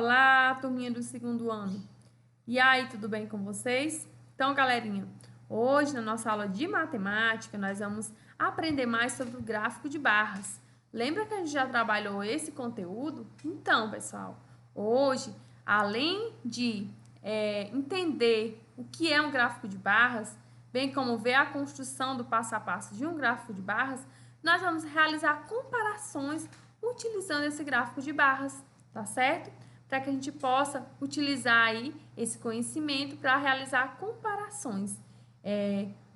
Olá, turminha do segundo ano. E aí, tudo bem com vocês? Então, galerinha, hoje na nossa aula de matemática, nós vamos aprender mais sobre o gráfico de barras. Lembra que a gente já trabalhou esse conteúdo? Então, pessoal, hoje, além de entender o que é um gráfico de barras, bem como ver a construção do passo a passo de um gráfico de barras, nós vamos realizar comparações utilizando esse gráfico de barras, tá certo? Para que a gente possa utilizar aí esse conhecimento para realizar comparações.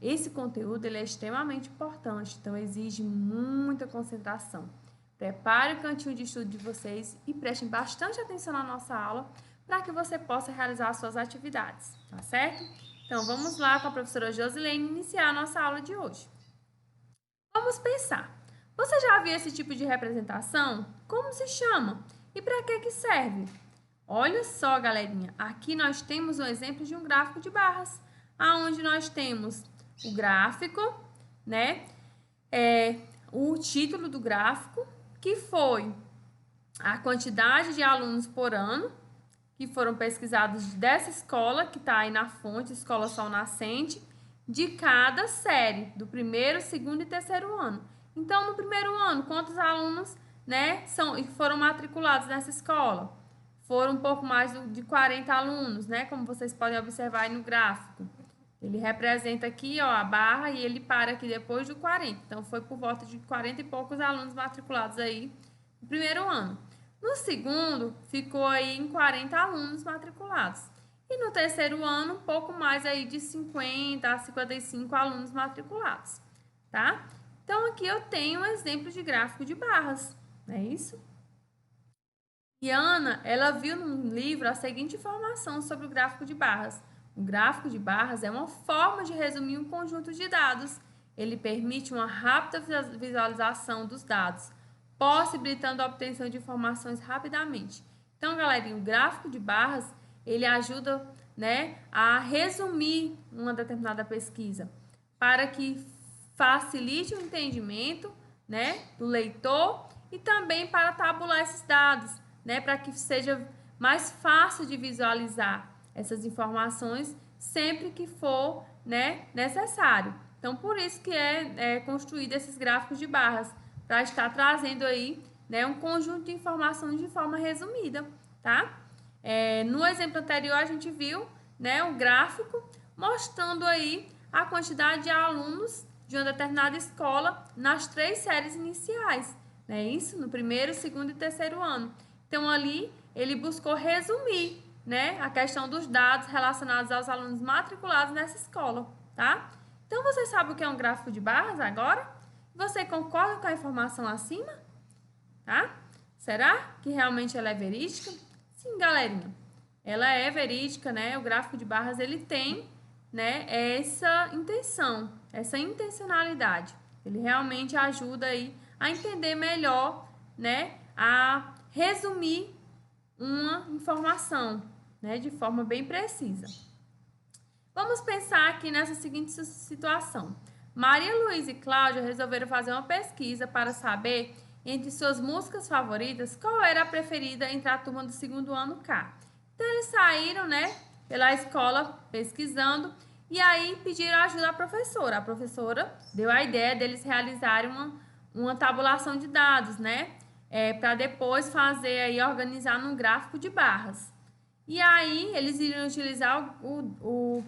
Esse conteúdo ele é extremamente importante, então exige muita concentração. Prepare o cantinho de estudo de vocês e prestem bastante atenção na nossa aula para que você possa realizar as suas atividades, tá certo? Então, vamos lá com a professora Josilene iniciar a nossa aula de hoje. Vamos pensar. Você já viu esse tipo de representação? Como se chama? E para que serve? Olha só, galerinha, aqui nós temos um exemplo de um gráfico de barras, aonde nós temos o gráfico, né? O título do gráfico, que foi a quantidade de alunos por ano que foram pesquisados dessa escola, que está aí na fonte, Escola Sol Nascente, de cada série, do primeiro, segundo e terceiro ano. Então, no primeiro ano, quantos alunos, né, foram matriculados nessa escola? Foram um pouco mais de 40 alunos, né, como vocês podem observar aí no gráfico. Ele representa aqui, ó, a barra e ele para aqui depois do 40. Então, foi por volta de 40 e poucos alunos matriculados aí no primeiro ano. No segundo, ficou aí em 40 alunos matriculados. E no terceiro ano, um pouco mais aí de 50 a 55 alunos matriculados, tá? Então, aqui eu tenho um exemplo de gráfico de barras, não é isso? E Ana, ela viu num livro a seguinte informação sobre o gráfico de barras. O gráfico de barras é uma forma de resumir um conjunto de dados. Ele permite uma rápida visualização dos dados, possibilitando a obtenção de informações rapidamente. Então, galerinha, o gráfico de barras, ele ajuda, né, a resumir uma determinada pesquisa, para que facilite o entendimento, né, do leitor e também para tabular esses dados, né, para que seja mais fácil de visualizar essas informações sempre que for, né, necessário. Então, por isso que é construído esses gráficos de barras, para estar trazendo aí, né, um conjunto de informações de forma resumida, tá? No exemplo anterior, a gente viu, né, o gráfico mostrando aí a quantidade de alunos de uma determinada escola nas 3 séries iniciais, né? Isso no primeiro, segundo e terceiro ano. Então, ali, ele buscou resumir, né, a questão dos dados relacionados aos alunos matriculados nessa escola, tá? Então, você sabe o que é um gráfico de barras agora? Você concorda com a informação acima? Tá? Será que realmente ela é verídica? Sim, galerinha. Ela é verídica, né? O gráfico de barras, ele tem, né, essa intenção, essa intencionalidade. Ele realmente ajuda aí a entender melhor, né, a resumir uma informação, né, de forma bem precisa. Vamos pensar aqui nessa seguinte situação. Maria Luísa e Cláudia resolveram fazer uma pesquisa para saber, entre suas músicas favoritas, qual era a preferida entre a turma do segundo ano K. Então, eles saíram, né, pela escola pesquisando e aí pediram ajuda à professora. A professora deu a ideia deles realizarem uma tabulação de dados, né, para depois fazer aí, organizar num gráfico de barras. E aí, eles iriam utilizar o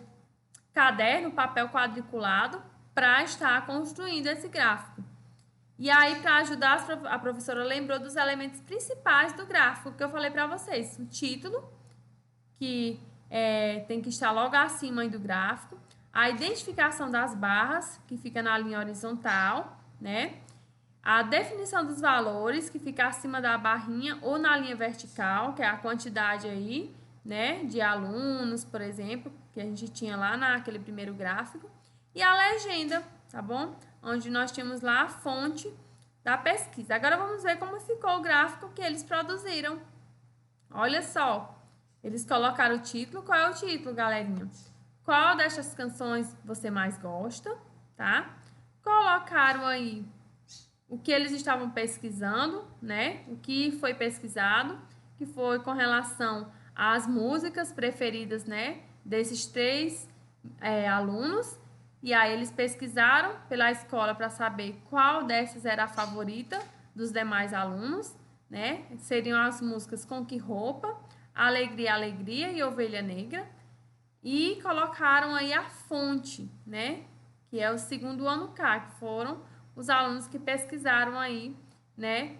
caderno, papel quadriculado, para estar construindo esse gráfico. E aí, para ajudar, a professora lembrou dos elementos principais do gráfico, que eu falei para vocês. O título, que tem que estar logo acima aí do gráfico. A identificação das barras, que fica na linha horizontal, né? A definição dos valores, que fica acima da barrinha ou na linha vertical, que é a quantidade aí, né, de alunos, por exemplo, que a gente tinha lá naquele primeiro gráfico. E a legenda, tá bom? Onde nós tínhamos lá a fonte da pesquisa. Agora vamos ver como ficou o gráfico que eles produziram. Olha só, eles colocaram o título. Qual é o título, galerinha? Qual destas canções você mais gosta, tá? Colocaram aí o que eles estavam pesquisando, né? O que foi pesquisado que foi com relação às músicas preferidas, né, desses três alunos. E aí eles pesquisaram pela escola para saber qual dessas era a favorita dos demais alunos, né? Seriam as músicas Com Que Roupa, Alegria, Alegria e Ovelha Negra. E colocaram aí a fonte, né? Que é o segundo ano K, que foram os alunos que pesquisaram aí, né?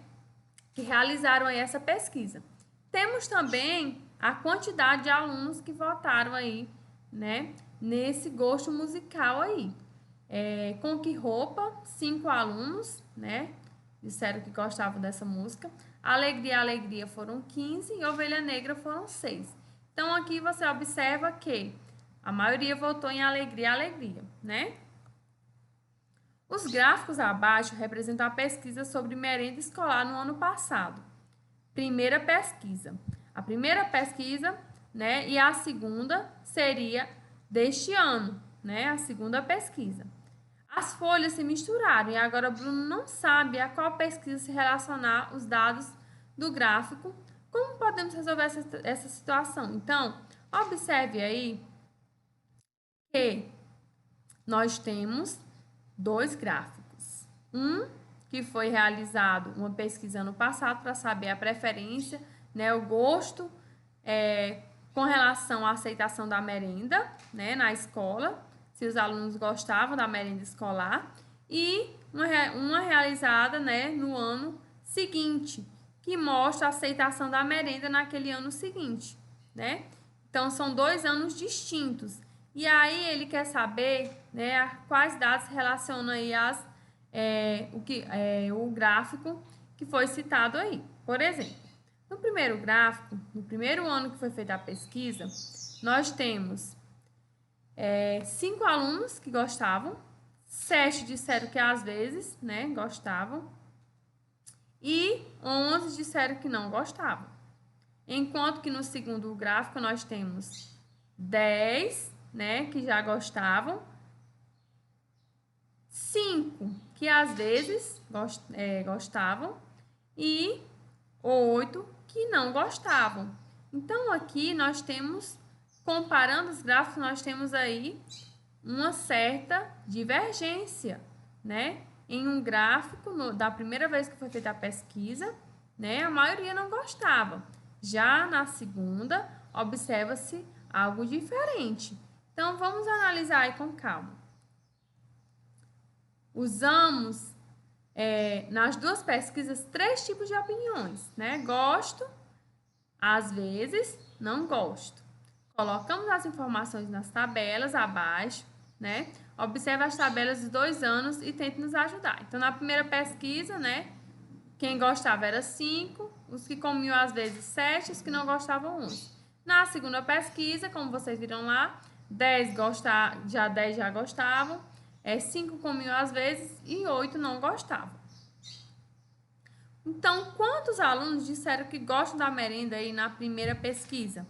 Que realizaram aí essa pesquisa. Temos também a quantidade de alunos que votaram aí, né? Nesse gosto musical aí. Com Que Roupa, 5 alunos, né? Disseram que gostavam dessa música. Alegria, Alegria foram 15 e Ovelha Negra foram 6. Então, aqui você observa que a maioria votou em Alegria, Alegria, né? Os gráficos abaixo representam a pesquisa sobre merenda escolar no ano passado. Primeira pesquisa. A primeira pesquisa, né, e a segunda seria deste ano, né, a segunda pesquisa. As folhas se misturaram e agora Bruno não sabe a qual pesquisa se relacionar os dados do gráfico. Como podemos resolver essa situação? Então, observe aí que nós temos dois gráficos. Um que foi realizado uma pesquisa ano passado para saber a preferência, né, o gosto com relação à aceitação da merenda, né, na escola, se os alunos gostavam da merenda escolar, e uma realizada, né, no ano seguinte, que mostra a aceitação da merenda naquele ano seguinte, né? Então, são 2 anos distintos. E aí, ele quer saber, né, quais dados relacionam aí o gráfico que foi citado aí. Por exemplo, no primeiro gráfico, no primeiro ano que foi feita a pesquisa, nós temos 5 alunos que gostavam, 7 disseram que às vezes, né, gostavam, e 11 disseram que não gostavam. Enquanto que no segundo gráfico nós temos 10, né, que já gostavam, 5 que às vezes gostavam e 8 que não gostavam. Então, aqui nós temos, comparando os gráficos, nós temos aí uma certa divergência, né? Em um gráfico, da primeira vez que foi feita a pesquisa, né, a maioria não gostava. Já na segunda, observa-se algo diferente. Então, vamos analisar aí com calma. Usamos, nas duas pesquisas, 3 tipos de opiniões, né? Gosto, às vezes, não gosto. Colocamos as informações nas tabelas abaixo, né? Observe as tabelas dos 2 anos e tente nos ajudar. Então, na primeira pesquisa, né? Quem gostava era 5, os que comiam às vezes 7, os que não gostavam 11. Na segunda pesquisa, como vocês viram lá, 10 já gostavam, 5 comiam às vezes e 8 não gostavam. Então, quantos alunos disseram que gostam da merenda aí na primeira pesquisa?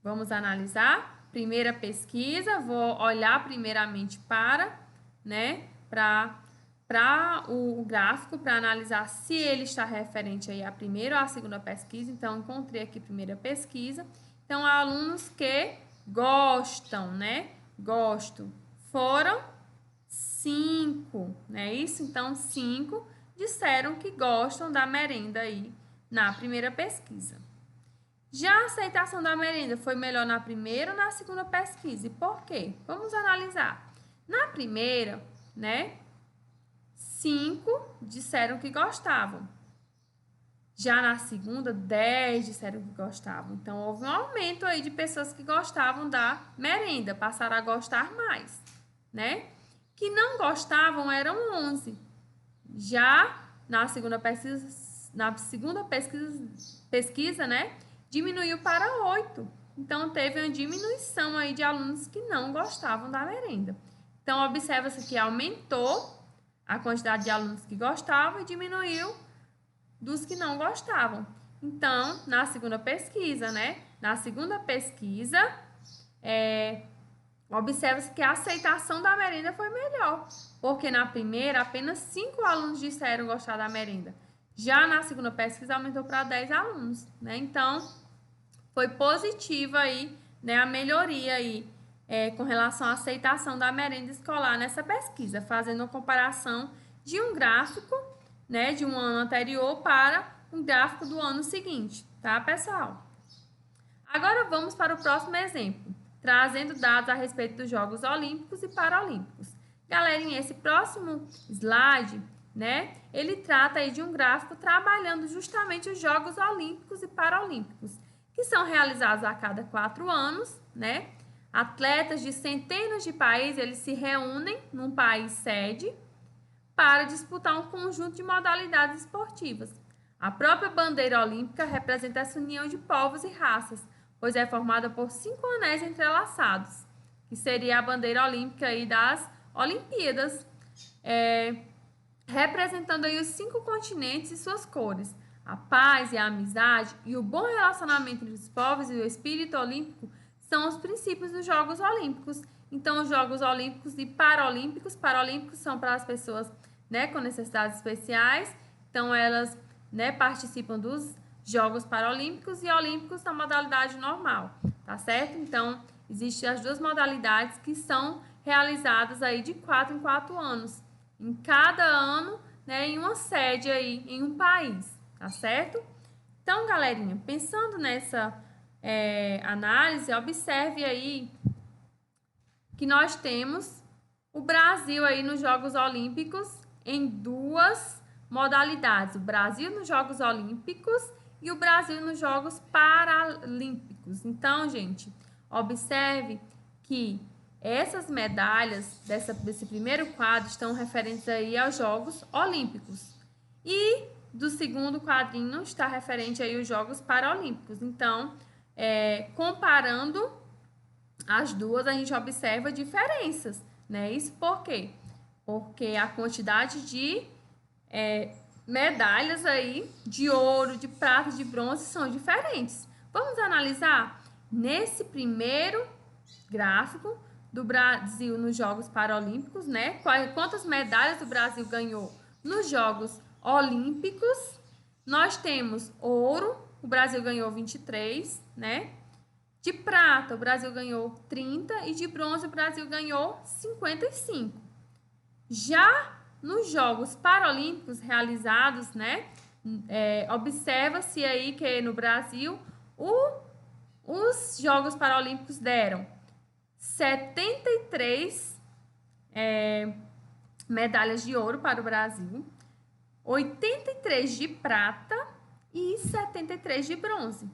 Vamos analisar. Primeira pesquisa, vou olhar primeiramente para o gráfico para analisar se ele está referente aí à primeira ou à segunda pesquisa. Então, encontrei aqui primeira pesquisa. Então, alunos que gostam, né? Gosto. Foram 5, né? Isso, então, 5 disseram que gostam da merenda aí na primeira pesquisa. Já a aceitação da merenda foi melhor na primeira ou na segunda pesquisa? E por quê? Vamos analisar. Na primeira, né, 5 disseram que gostavam. Já na segunda, 10 disseram que gostavam. Então, houve um aumento aí de pessoas que gostavam da merenda, passaram a gostar mais, né? Que não gostavam eram 11. Já na segunda pesquisa, né, diminuiu para 8. Então, teve uma diminuição aí de alunos que não gostavam da merenda. Então, observa-se que aumentou a quantidade de alunos que gostavam e diminuiu dos que não gostavam. Então, na segunda pesquisa, né? Na segunda pesquisa, observa-se que a aceitação da merenda foi melhor, porque na primeira apenas 5 alunos disseram gostar da merenda. Já na segunda pesquisa aumentou para 10 alunos, né? Então, foi positiva aí, né, a melhoria aí com relação à aceitação da merenda escolar nessa pesquisa, fazendo uma comparação de um gráfico, né, de um ano anterior para um gráfico do ano seguinte, tá, pessoal? Agora vamos para o próximo exemplo, trazendo dados a respeito dos Jogos Olímpicos e Paralímpicos. Galerinha, esse próximo slide, né, ele trata aí de um gráfico trabalhando justamente os Jogos Olímpicos e Paralímpicos, que são realizados a cada 4 anos, né? Atletas de centenas de países, eles se reúnem num país sede para disputar um conjunto de modalidades esportivas. A própria bandeira olímpica representa essa união de povos e raças, pois é formada por 5 anéis entrelaçados, que seria a bandeira olímpica aí das Olimpíadas, representando aí os 5 continentes e suas cores. A paz e a amizade e o bom relacionamento entre os povos e o espírito olímpico são os princípios dos Jogos Olímpicos. Então, os Jogos Olímpicos e Paralímpicos, Paralímpicos são para as pessoas, né, com necessidades especiais, então elas, né, participam dos Jogos Paralímpicos e Olímpicos na modalidade normal, tá certo? Então, existem as duas modalidades que são realizadas aí de 4 em 4 anos, em cada ano, né, em uma sede aí, em um país, tá certo? Então, galerinha, pensando nessa análise, observe aí que nós temos o Brasil aí nos Jogos Olímpicos em 2 modalidades, o Brasil nos Jogos Olímpicos e o Brasil nos Jogos Paralímpicos. Então, gente, observe que essas medalhas desse primeiro quadro estão referentes aí aos Jogos Olímpicos. E do segundo quadrinho está referente aí aos Jogos Paralímpicos. Então, comparando as duas, a gente observa diferenças, né? Isso por quê? Porque a quantidade de medalhas aí, de ouro, de prata, de bronze, são diferentes. Vamos analisar nesse primeiro gráfico do Brasil nos Jogos Paralímpicos, né? Quantas medalhas o Brasil ganhou nos Jogos Olímpicos? Nós temos ouro, o Brasil ganhou 23, né? De prata, o Brasil ganhou 30 e de bronze, o Brasil ganhou 55. Já nos Jogos Paralímpicos realizados, né, observa-se aí que no Brasil os Jogos Paralímpicos deram 73 medalhas de ouro para o Brasil, 83 de prata e 73 de bronze.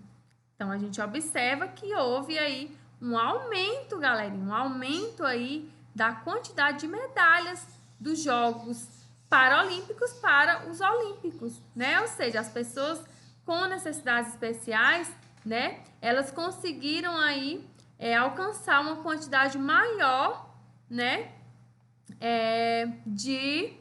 Então, a gente observa que houve aí um aumento, galerinha, um aumento aí da quantidade de medalhas dos Jogos Paralímpicos para os Olímpicos, né? Ou seja, as pessoas com necessidades especiais, né? Elas conseguiram aí alcançar uma quantidade maior, né? De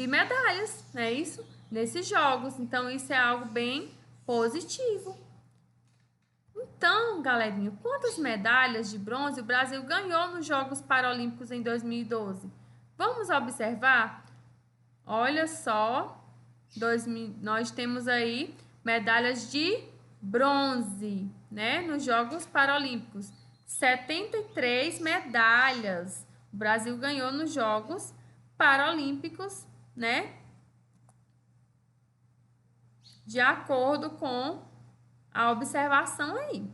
medalhas, né? Isso, nesses jogos. Então, isso é algo bem positivo. Então, galerinha, quantas medalhas de bronze o Brasil ganhou nos Jogos Paralímpicos em 2012? Vamos observar? Olha só, nós temos aí medalhas de bronze, né, nos Jogos Paralímpicos. 73 medalhas o Brasil ganhou nos Jogos Paralímpicos, né? De acordo com a observação aí.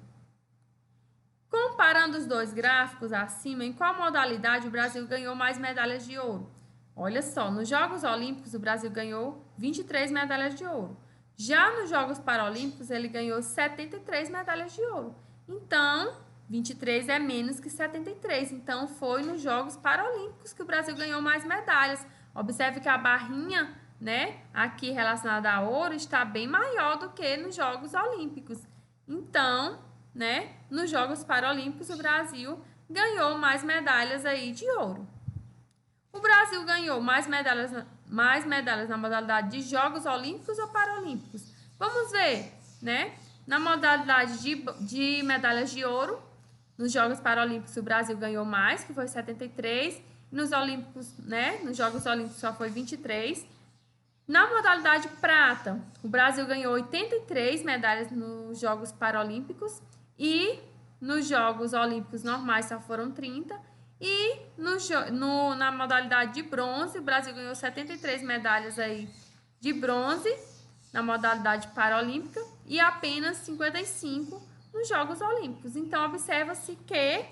Comparando os dois gráficos acima, em qual modalidade o Brasil ganhou mais medalhas de ouro? Olha só, nos Jogos Olímpicos o Brasil ganhou 23 medalhas de ouro. Já nos Jogos Paralímpicos ele ganhou 73 medalhas de ouro. Então, 23 é menos que 73. Então, foi nos Jogos Paralímpicos que o Brasil ganhou mais medalhas. Observe que a barrinha, né, aqui relacionada a ouro está bem maior do que nos Jogos Olímpicos. Então, né, nos Jogos Paralímpicos o Brasil ganhou mais medalhas aí de ouro. O Brasil ganhou mais medalhas na modalidade de Jogos Olímpicos ou Paralímpicos? Vamos ver, né? Na modalidade de medalhas de ouro, nos Jogos Paralímpicos o Brasil ganhou mais, que foi 73. Nos Olímpicos, né? Nos Jogos Olímpicos só foi 23. Na modalidade prata, o Brasil ganhou 83 medalhas nos Jogos Paralímpicos e nos Jogos Olímpicos normais só foram 30. E na modalidade de bronze, o Brasil ganhou 73 medalhas aí de bronze na modalidade paralímpica e apenas 55 nos Jogos Olímpicos. Então, observa-se que,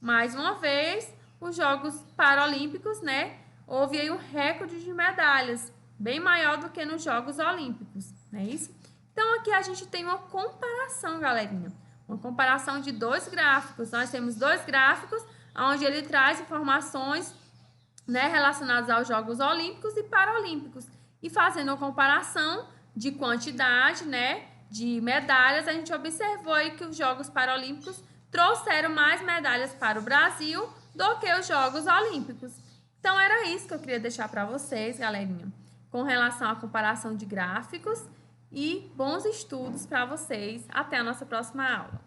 mais uma vez, os Jogos Paralímpicos, né, houve aí um recorde de medalhas, bem maior do que nos Jogos Olímpicos, não é isso? Então, aqui a gente tem uma comparação, galerinha. Uma comparação de dois gráficos. Nós temos dois gráficos onde ele traz informações, né, relacionadas aos Jogos Olímpicos e Paralímpicos. E fazendo uma comparação de quantidade, né, de medalhas, a gente observou aí que os Jogos Paralímpicos trouxeram mais medalhas para o Brasil do que os Jogos Olímpicos. Então, era isso que eu queria deixar para vocês, galerinha, com relação à comparação de gráficos, e bons estudos para vocês. Até a nossa próxima aula.